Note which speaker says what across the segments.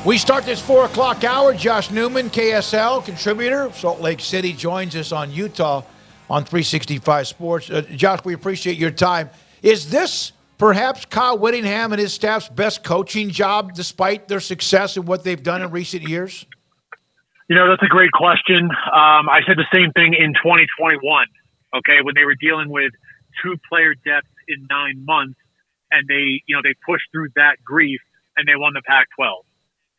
Speaker 1: We start this 4 o'clock hour. Josh Newman, KSL contributor, Salt Lake City, joins us on Utah on 365 Sports. Josh, we appreciate your time. Is this perhaps Kyle Whittingham and his staff's best coaching job despite their success and what they've done in recent years?
Speaker 2: You know, that's a great question. I said the same thing in 2021, okay, when they were dealing with 2-player depth in 9 months, and they pushed through that grief and they won the Pac-12.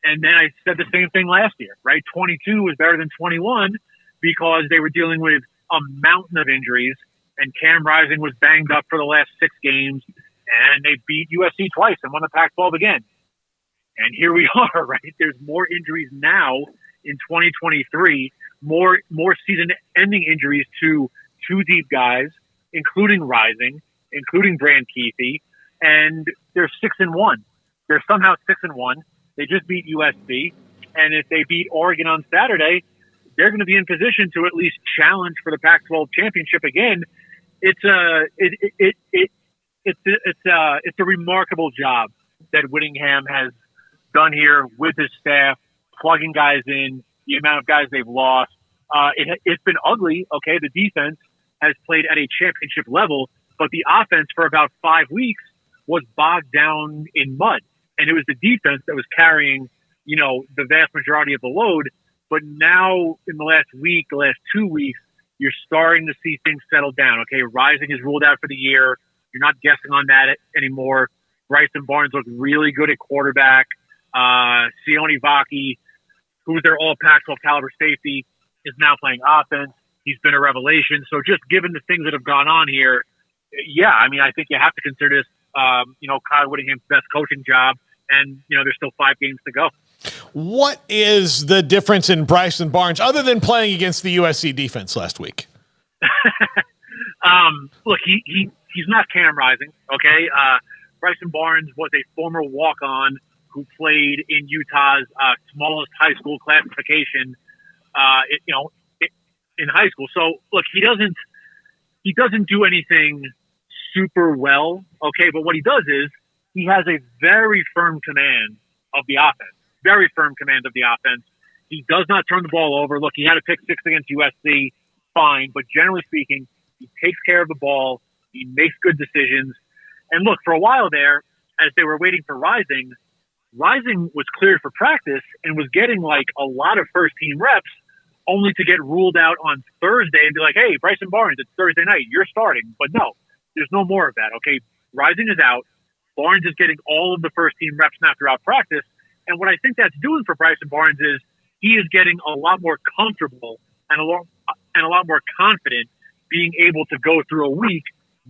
Speaker 2: And then I said the same thing last year, right? 22 was better than 21 because they were dealing with a mountain of injuries, and Cam Rising was banged up for the last 6 games, and they beat USC twice and won the Pac-12 again. And here we are, right? There's more injuries now in 2023, more season-ending injuries to 2 deep guys, including Rising, including Brand Keithy, and they're 6-1. They're somehow 6-1. They just beat USC, and if they beat Oregon on Saturday, they're going to be in position to at least challenge for the Pac-12 championship again. It's a remarkable job that Whittingham has done here with his staff, plugging guys in, the amount of guys they've lost. It's been ugly. Okay, the defense has played at a championship level, but the offense for about 5 weeks was bogged down in mud. And it was the defense that was carrying, the vast majority of the load. But now in the last 2 weeks, you're starting to see things settle down. Okay, Rising is ruled out for the year. You're not guessing on that anymore. Bryson Barnes looked really good at quarterback. Sione Vaki, who's their all Pac-12 caliber safety, is now playing offense. He's been a revelation. So just given the things that have gone on here, yeah, I mean, I think you have to consider this, Kyle Whittingham's best coaching job. And, there's still 5 games to go.
Speaker 3: What is the difference in Bryson Barnes other than playing against the USC defense last week?
Speaker 2: Look, he's not Cam Rising, okay? Bryson Barnes was a former walk-on who played in Utah's smallest high school classification, in high school. So, look, he doesn't do anything super well, okay? But what he does is he has a very firm command of the offense. Very firm command of the offense. He does not turn the ball over. Look, he had a pick 6 against USC, fine. But generally speaking, he takes care of the ball. He makes good decisions. And look, for a while there, as they were waiting for Rising was cleared for practice and was getting like a lot of first-team reps, only to get ruled out on Thursday and be like, hey, Bryson Barnes, it's Thursday night. You're starting. But no, there's no more of that, okay? Rising is out. Barnes is getting all of the first-team reps now throughout practice. And what I think that's doing for Bryson Barnes is he is getting a lot more comfortable and a lot more confident being able to go through a week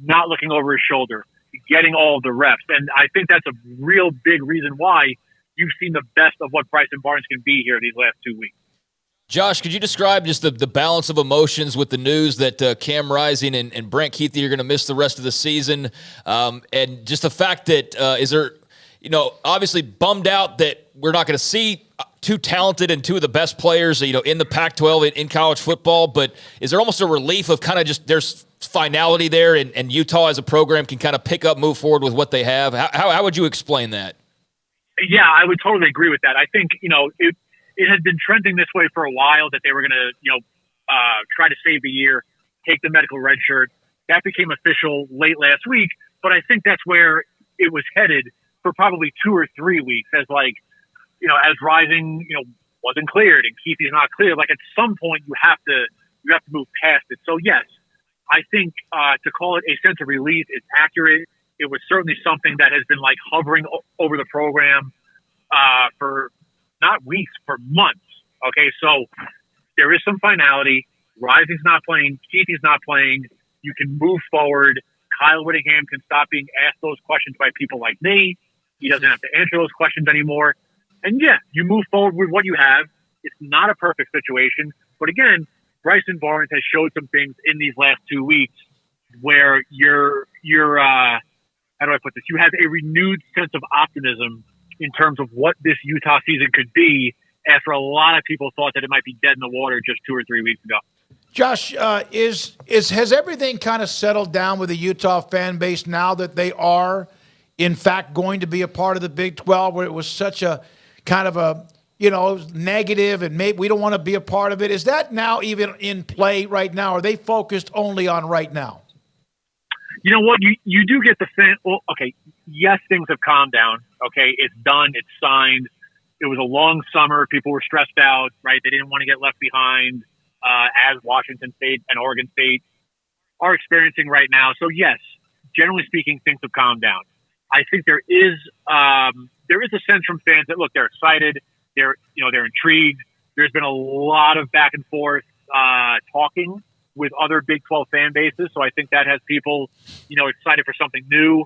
Speaker 2: not looking over his shoulder, getting all of the reps. And I think that's a real big reason why you've seen the best of what Bryson Barnes can be here these last 2 weeks.
Speaker 4: Josh, could you describe just the balance of emotions with the news that Cam Rising and Brant Keithy are going to miss the rest of the season? And just the fact that is there, obviously bummed out that we're not going to see 2 talented and 2 of the best players, in the Pac-12 in college football. But is there almost a relief of kind of just there's finality there and Utah as a program can kind of pick up, move forward with what they have? How would you explain that?
Speaker 2: Yeah, I would totally agree with that. I think, it had been trending this way for a while that they were going to, try to save the year, take the medical red shirt. That became official late last week, but I think that's where it was headed for probably 2 or 3 weeks as as Rising, wasn't cleared and Keithy's not cleared. Like at some point you have to move past it. So yes, I think to call it a sense of relief is accurate. It was certainly something that has been like hovering over the program for not weeks, for months. Okay, so there is some finality. Rising's not playing. Keithy's not playing. You can move forward. Kyle Whittingham can stop being asked those questions by people like me. He doesn't have to answer those questions anymore. And yeah, you move forward with what you have. It's not a perfect situation. But again, Bryson Barnes has showed some things in these last 2 weeks where you're how do I put this? You have a renewed sense of optimism in terms of what this Utah season could be after a lot of people thought that it might be dead in the water just 2 or 3 weeks ago.
Speaker 1: Josh, has everything kind of settled down with the Utah fan base now that they are, in fact, going to be a part of the Big 12, where it was such a kind of a negative, and maybe we don't want to be a part of it. Is that now even in play right now? Are they focused only on right now?
Speaker 2: You know what? You do get the sense. Well, okay, yes, things have calmed down. Okay, it's done. It's signed. It was a long summer. People were stressed out, right? They didn't want to get left behind, as Washington State and Oregon State are experiencing right now. So yes, generally speaking, things have calmed down. I think there is a sense from fans that, look, they're excited. They're intrigued. There's been a lot of back and forth talking with other Big 12 fan bases. So I think that has people, excited for something new.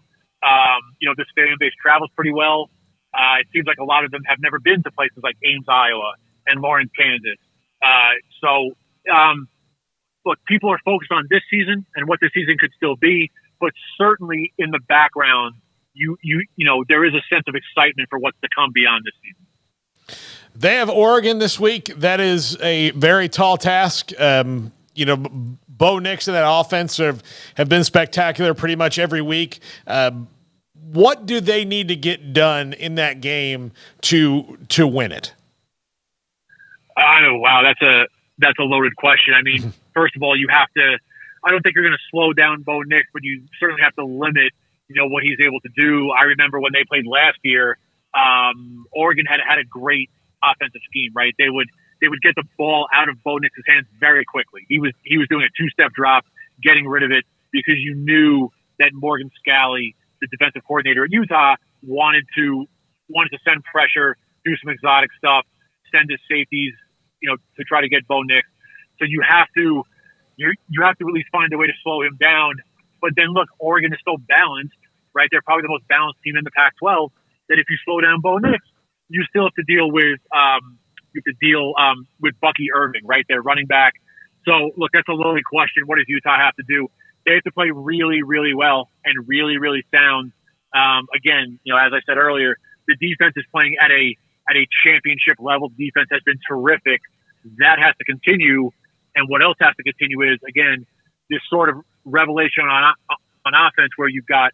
Speaker 2: This fan base travels pretty well. It seems like a lot of them have never been to places like Ames, Iowa and Lawrence, Kansas. Look, people are focused on this season and what this season could still be, but certainly in the background, there is a sense of excitement for what's to come beyond this season.
Speaker 3: They have Oregon this week. That is a very tall task. Bo Nix and that offense have been spectacular pretty much every week. What do they need to get done in that game to win it?
Speaker 2: Oh, wow, that's a loaded question. I mean, first of all, you have to. I don't think you're going to slow down Bo Nix, but you certainly have to limit, what he's able to do. I remember when they played last year, Oregon had a great offensive scheme, right? They would get the ball out of Bo Nix's hands very quickly. He was doing a two-step drop, getting rid of it, because you knew that Morgan Scalley, the defensive coordinator at Utah, wanted to send pressure, do some exotic stuff, send his safeties, to try to get Bo Nix. So you have to at least find a way to slow him down. But then look, Oregon is so balanced, right? They're probably the most balanced team in the Pac-12. That if you slow down Bo Nix, you still have to deal with with Bucky Irving, right? Their running back. So look, that's a loaded question. What does Utah have to do? They have to play really, really well and really, really sound. Again, as I said earlier, the defense is playing at a championship level. The defense has been terrific. That has to continue. And what else has to continue is, again, this sort of revelation on offense where you've got,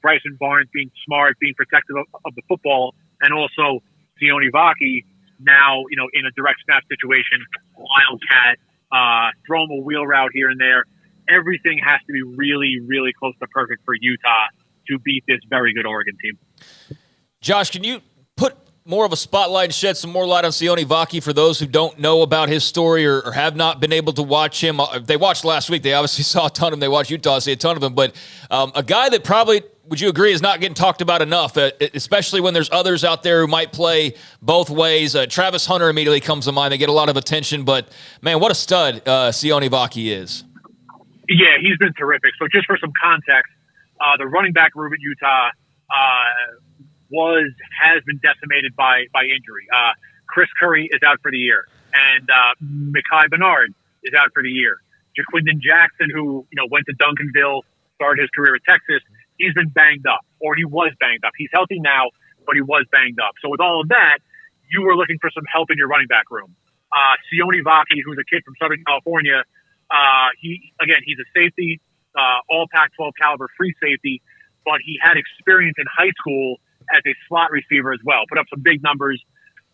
Speaker 2: Bryson Barnes being smart, being protective of the football, and also Sione Vaki now, in a direct snap situation, wildcat, throw him a wheel route here and there. Everything has to be really, really close to perfect for Utah to beat this very good Oregon team.
Speaker 4: Josh, can you put more of a spotlight and shed some more light on Sione Vaki for those who don't know about his story or have not been able to watch him? They watched last week. They obviously saw a ton of him. They watched Utah see a ton of him. But a guy that probably, would you agree, is not getting talked about enough, especially when there's others out there who might play both ways. Travis Hunter immediately comes to mind. They get a lot of attention. But, man, what a stud Sione Vaki is.
Speaker 2: Yeah, he's been terrific. So just for some context, the running back room at Utah has been decimated by injury. Chris Curry is out for the year, and Mekhi Bernard is out for the year. Jaquindon Jackson, who went to Duncanville, started his career at Texas, he's been banged up, or he was banged up. He's healthy now, but he was banged up. So with all of that, you were looking for some help in your running back room. Sione Vaki, who's a kid from Southern California, he's a safety, all Pac-12 caliber free safety, but he had experience in high school as a slot receiver as well, put up some big numbers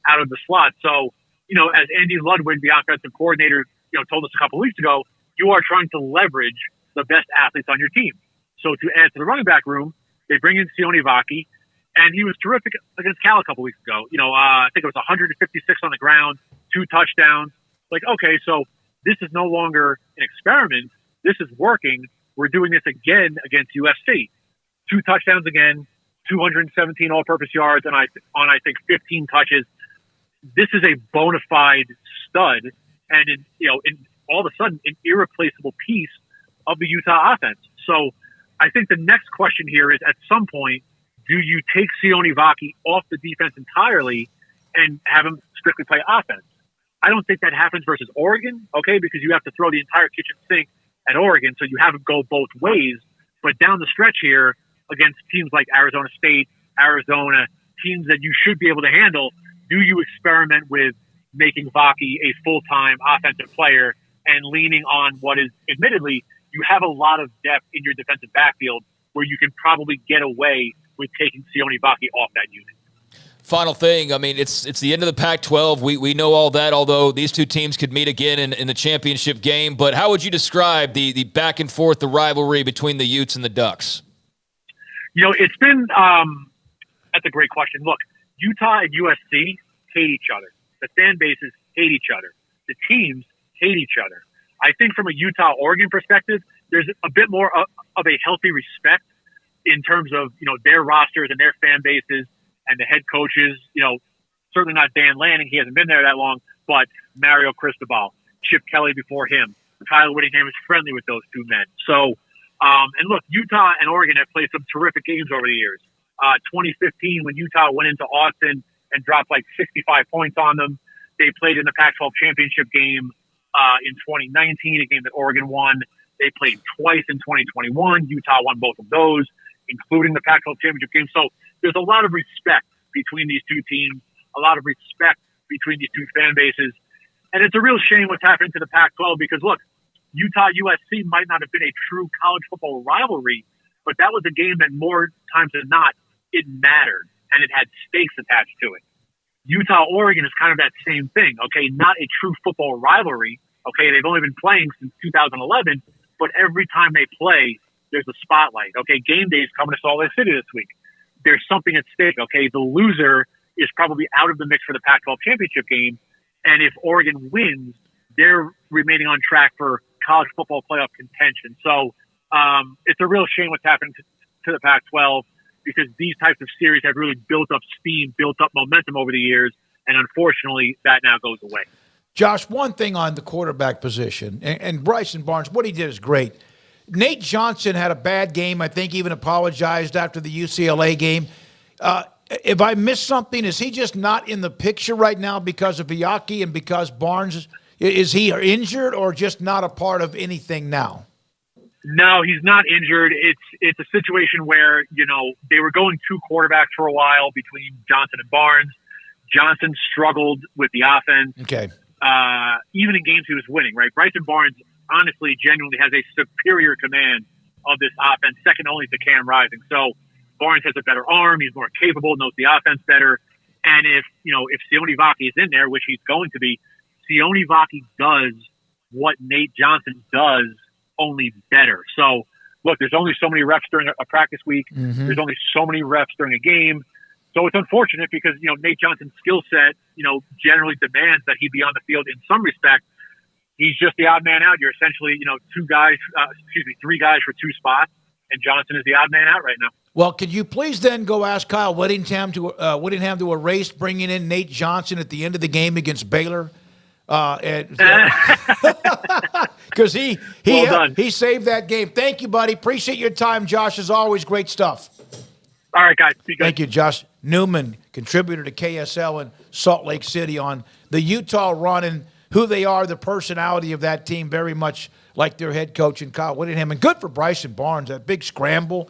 Speaker 2: out of the slot. So, as Andy Ludwig, the offensive coordinator, told us a couple of weeks ago, you are trying to leverage the best athletes on your team. So to add to the running back room, they bring in Sione Vaki, and he was terrific against Cal a couple weeks ago. I think it was 156 on the ground, 2 touchdowns. Like, okay, so this is no longer an experiment. This is working. We're doing this again against USC. 2 touchdowns again, 217 all-purpose yards, and I think 15 touches. This is a bona fide stud, and in all of a sudden, an irreplaceable piece of the Utah offense. So I think the next question here is, at some point, do you take Sione Vaki off the defense entirely and have him strictly play offense? I don't think that happens versus Oregon, okay, because you have to throw the entire kitchen sink at Oregon, so you have it go both ways. But down the stretch here, against teams like Arizona State, Arizona, teams that you should be able to handle, do you experiment with making Vaki a full-time offensive player and leaning on what is, admittedly, you have a lot of depth in your defensive backfield where you can probably get away with taking Sione Vaki off that unit?
Speaker 4: final thing. I mean, it's the end of the Pac-12. We know all that, although these two teams could meet again in the championship game. But how would you describe the back and forth, the rivalry between the Utes and the Ducks?
Speaker 2: It's been that's a great question. Look, Utah and USC hate each other. The fan bases hate each other. The teams hate each other. I think from a Utah-Oregon perspective, there's a bit more of a healthy respect in terms of, their rosters and their fan bases and the head coaches. Certainly not Dan Lanning. He hasn't been there that long, but Mario Cristobal, Chip Kelly before him. Kyle Whittingham is friendly with those two men. So, and look, Utah and Oregon have played some terrific games over the years. 2015, when Utah went into Austin and dropped like 65 points on them, they played in the Pac-12 championship game in 2019, a game that Oregon won. They played twice in 2021. Utah won both of those, including the Pac-12 championship game. So there's a lot of respect between these two teams, a lot of respect between these two fan bases. And it's a real shame what's happened to the Pac-12 because, look, Utah-USC might not have been a true college football rivalry, but that was a game that more times than not, it mattered, and it had stakes attached to it. Utah-Oregon is kind of that same thing, okay? Not a true football rivalry, okay? They've only been playing since 2011, but every time they play, there's a spotlight, okay? Game day is coming to Salt Lake City this week. There's something at stake, okay? The loser is probably out of the mix for the Pac-12 championship game, and if Oregon wins, they're remaining on track for college football playoff contention. So it's a real shame what's happening to the Pac-12 because these types of series have really built up steam, built up momentum over the years, and unfortunately, that now goes away.
Speaker 1: Josh, one thing on the quarterback position, and Bryson Barnes, what he did is great. Nate Johnson had a bad game, I think even apologized after the UCLA game. If I missed something, is he just not in the picture right now because of Viaki and because Barnes? Is he injured or just not a part of anything now?
Speaker 2: No, he's not injured. It's a situation where, they were going two quarterbacks for a while between Johnson and Barnes. Johnson struggled with the offense.
Speaker 1: Okay.
Speaker 2: Even in games he was winning, right? Bryson Barnes, honestly, genuinely has a superior command of this offense, second only to Cam Rising. So Barnes has a better arm. He's more capable, knows the offense better. And if Sione Vaki is in there, which he's going to be, Sione Vaki does what Nate Johnson does, only better. So, look, there's only so many reps during a practice week. Mm-hmm. There's only so many reps during a game. So it's unfortunate because, Nate Johnson's skill set, generally demands that he be on the field in some respect. He's just the odd man out. You're essentially, three guys for two spots, and Johnson is the odd man out right now.
Speaker 1: Well, could you please then go ask Kyle Whittingham to erase bringing in Nate Johnson at the end of the game against Baylor? Because he saved that game. Thank you, buddy. Appreciate your time, Josh. As always, great stuff.
Speaker 2: All right, guys. Be good.
Speaker 1: Thank you, Josh Newman, contributor to KSL in Salt Lake City on the Utah run and who they are, the personality of that team, very much like their head coach and Kyle Whittingham. And good for Bryson Barnes, that big scramble.